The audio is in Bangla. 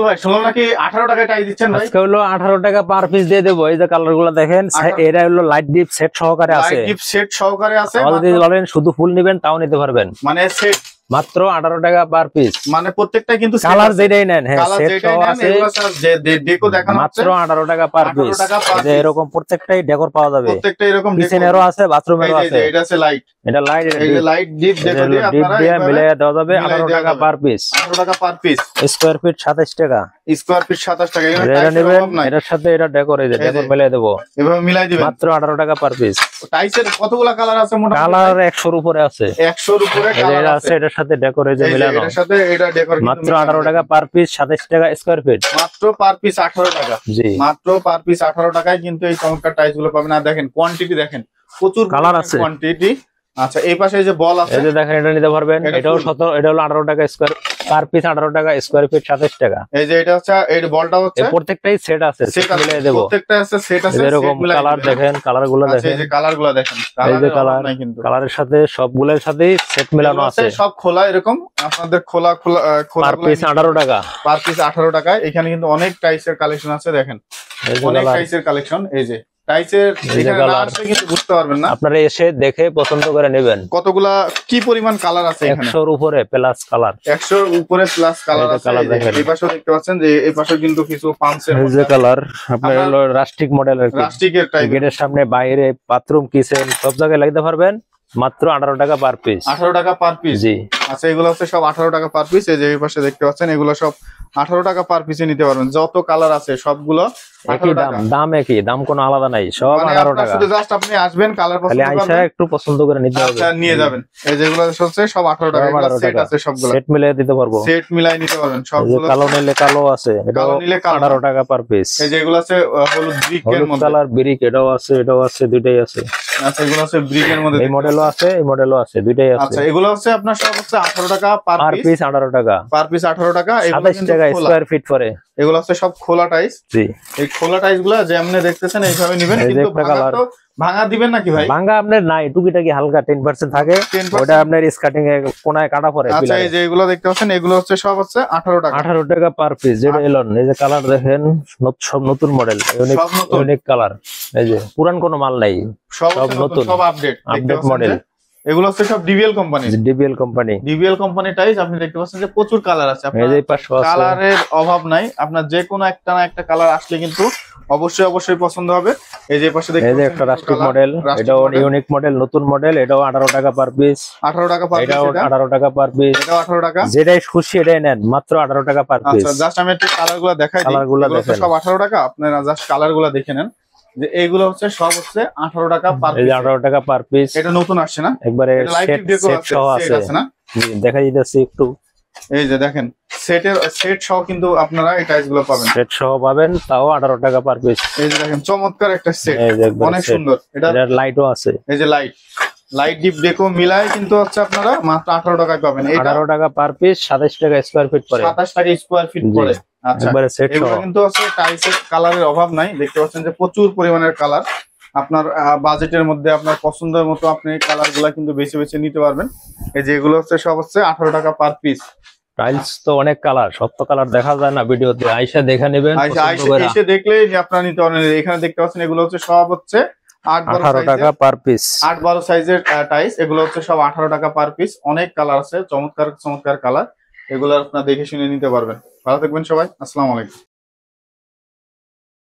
ভাই শুনলাম নাকি 18 টাকায় টাই দিচ্ছেন ভাই? আজকে হলো 18 টাকা পার পিস দিয়ে দেবো। এই যে কালার গুলো দেখেন, এটা হলো লাইট ডিপ সেট সহকারে আছে। লাইট ডিপ সেট সহকারে আছে। যদি বলেন শুধু ফুল নেবেন তাও নিতে পারবেন, মানে সেট মাত্র 18 টাকা পার পিস। মানে প্রত্যেকটা কিন্তু কালার যেটাই নেন, হ্যাঁ সেট সহ আছে, ডেকো দেখানো হচ্ছে মাত্র 18 টাকা পার পিস। যে এরকম প্রত্যেকটাই ডেকোর পাওয়া যাবে, প্রত্যেকটা এরকম কিচেনেরও আছে, বাথরুমেরও আছে। এটা আছে লাইট, এটা লাইট, এই যে লাইট ডিপ ডেকো দিয়ে আপনারা মিলিয়ে দেওয়া যাবে। 18 টাকা পার পিস, 18 টাকা পার পিস। স্কয়ার ফিট 27 টাকা, স্কয়ার ফিট 27 টাকা। এটা নেবেন, এটার সাথে এটা ডেকোর, এই যে ডেকোর মিলিয়ে দেবো, এভাবে মিলাই দিবেন, মাত্র 18 টাকা পার পিস। টাইসের কতগুলা কালার আছে? মোটামুটি কালার 100 এর উপরে আছে, 100 এর উপরে কালার আছে। এটার সাথে ডেকোর এই যে মিলানো, এটার সাথে এটা ডেকোর মাত্র 18 টাকা পার পিস, 27 টাকা স্কয়ার ফিট, মাত্র পার পিস 18 টাকা। জি, মাত্র পার পিস 18 টাকায় কিন্তু এই চমৎকার টাইলস গুলো পাবেন। আর দেখেন কোয়ান্টিটি, দেখেন প্রচুর কালার আছে, কোয়ান্টিটি। আচ্ছা, এই পাশে এই যে বল আছে, এই যে দেখেন, এটা নিতে পারবেন। এটাও 17, এটা হলো 18 টাকা স্কয়ার পার পিস, 18 টাকা স্কয়ার ফিট, 27 টাকা। এই যে এটা হচ্ছে, এই বলটা হচ্ছে প্রত্যেকটাই সেট আছে, সেট মিলিয়ে দেব, প্রত্যেকটা আছে সেট আছে। এরকম কালার দেখেন, কালার গুলো দেখেন, এই যে কালার গুলো দেখেন, এই যে কালার, কালারের সাথে সবগুলোর সাথেই সেট মিলানো আছে। সব খোলা, এরকম আপনাদের খোলা খোলা পার পিস 18 টাকা, পার পিস 18 টাকায়। এখানে কিন্তু অনেক টাইসের কালেকশন আছে, দেখেন অনেক টাইসের কালেকশন। এই যে টাইসের এখানে না আসলে কিন্তু বুঝতে পারবেন না, আপনারা এসে দেখে পছন্দ করে নেবেন। কতগুলা কি পরিমাণ কালার আছে এখানে, 100 এর উপরে প্লাস কালার, 100 এর উপরে প্লাস কালার আছে। এই পাশেও দেখতে পাচ্ছেন যে এই পাশে কিন্তু কিছু পাম্পসের যে কালার আপনার হলো রাস্টিক মডেলের, রাস্টিকের টাইপ, গেটের সামনে, বাইরে, বাথরুম, কিচেন সব জায়গায় লাগাতে পারবেন, মাত্র 18 টাকা পার পিস। 18 টাকা পার পিস, জি। আচ্ছা, এগুলো হচ্ছে সব 18 টাকা পার পিস। এই যে এই পাশে দেখতে পাচ্ছেন, এগুলো সব 18 টাকা পার পিসে নিতে পারবেন। যত কালার আছে সবগুলো একই দাম, দাম একই দাম, কোনো আলাদা নাই, সব 18 টাকা। শুধু জাস্ট আপনি আসবেন, কালার পছন্দ করবেন, আইসা একটু পছন্দ করে নিতে হবে, আচ্ছা নিয়ে যাবেন। এই যেগুলো হচ্ছে সব 18 টাকা, সেট আছে সবগুলো, সেট মিলাই দিতে পারবো, সেট মিলাই নিতে পারবেন সবগুলো। কালো নিলে কালো আছে, এটাও 18 টাকা পার পিস। এই যে এগুলো আছে হলুদ ব্রিকের মধ্যে, কালার ব্রিক, এটাও আছে, এটাও আছে, দুইটাই আছে। আচ্ছা, এগুলো আছে ব্রিকের মধ্যে, এই মডেলও আছে, এই মডেলও আছে, দুইটাই আছে। আচ্ছা, এগুলো হচ্ছে আপনার সব হচ্ছে 18 টাকা পার পিস, 18 টাকা পার পিস 18 টাকা। 27 টাকা স্কয়ার ফিট পড়ে। এগুলো হচ্ছে সব খোলা টাইস। জি, এই খোলা টাইস গুলো যেমন দেখতেছেন এইভাবে নেবেন, কিন্তু ভাঙা দিবেন নাকি ভাই? ভাঙা আপনার নাই, টুকিটাকি হালকা 10% থাকে, ওটা আপনার স্কার্টিং এ কোনায় কাটা পড়ে। আচ্ছা, এই যে এগুলো দেখতে পাচ্ছেন, এগুলো হচ্ছে সব হচ্ছে 18 টাকা, 18 টাকা পার পিস। যেটা এলন, এই যে কালার দেখেন, সব নতুন মডেল, ইউনিক কালার। এই যে পুরান কোনো মাল নাই, সব নতুন, সব আপডেট মডেল। এগুলো হচ্ছে সব ডিবিএল কোম্পানি, ডিবিএল কোম্পানি টাইস। আপনি দেখতে পাচ্ছেন যে প্রচুর কালার আছে, কালারের অভাব নাই। আপনার যে কোনো একটা না একটা কালার আসলে কিন্তু অবশ্যই পছন্দ হবে। এই যে পাশে দেখতে পাচ্ছেন, একটা রাস্টিক মডেল, এটাও ইউনিক মডেল, নতুন মডেল, এটাও 18 টাকা পার পিস, 18 টাকা পার পিস, এটাও 18 টাকা পার পিস, এটাও 18 টাকা। যেটাই খুশি এটাই নেন, মাত্র 18 টাকা পার পিস। আচ্ছা, জাস্ট আমি একটু কালারগুলো দেখাই দিই, কালারগুলো দেখেন, সব 18 টাকা। আপনারা জাস্ট কালারগুলো দেখে নেন যে এইগুলো হচ্ছে সব হচ্ছে 18 টাকা পার পিস, 18 টাকা পার পিস। এটা নতুন আসছে না, একবারে সেট সহ আছে না, দেখা যাচ্ছে একটু। এই যে দেখেন, সেট সহ কিন্তু আপনারা এই টাইলস গুলো পাবেন, সেট সহ পাবেন, তাও 18 টাকা পার পিস। এই যে দেখেন, চমৎকার একটা সেট, অনেক সুন্দর। এটা লাইটও আছে, এই যে লাইট ডিপ ডেকো মিলাই কিন্তু হচ্ছে আপনারা মাত্র 18 টাকায় পাবেন। 18 টাকা পার পিস, 27 টাকা স্কয়ার ফিট পড়ে, 27 টাকা স্কয়ার ফিট পড়ে। আচ্ছা, এগুলো কিন্তু হচ্ছে টাইলসের কালারের অভাব নাই, দেখতে পাচ্ছেন যে প্রচুর পরিমাণের কালার। আপনার বাজেটের মধ্যে আপনার পছন্দের মতো আপনি কালার গুলা কিন্তু বেছে বেছে নিতে পারবেন। এই যে এগুলো হচ্ছে সব হচ্ছে 18 টাকা পার পিস। টাইলস তো অনেক কালার, সব তো কালার দেখা যায় না ভিডিওতে, আইসা দেখে নেবেন, এসে দেখলেই আপনারা নিতে পারবেন। এখানে দেখতে পাচ্ছেন, এগুলো হচ্ছে সব হচ্ছে 18 টাকা পার পিস, 8-12 সাইজের টাইলস। এগুলো হচ্ছে সব 18 টাকা পার পিস। অনেক কালার আছে, চমৎকার কালার, এগুলো আপনারা দেখে শুনে নিতে পারবেন। ভালো থাকবেন সবাই, আসসালামু আলাইকুম।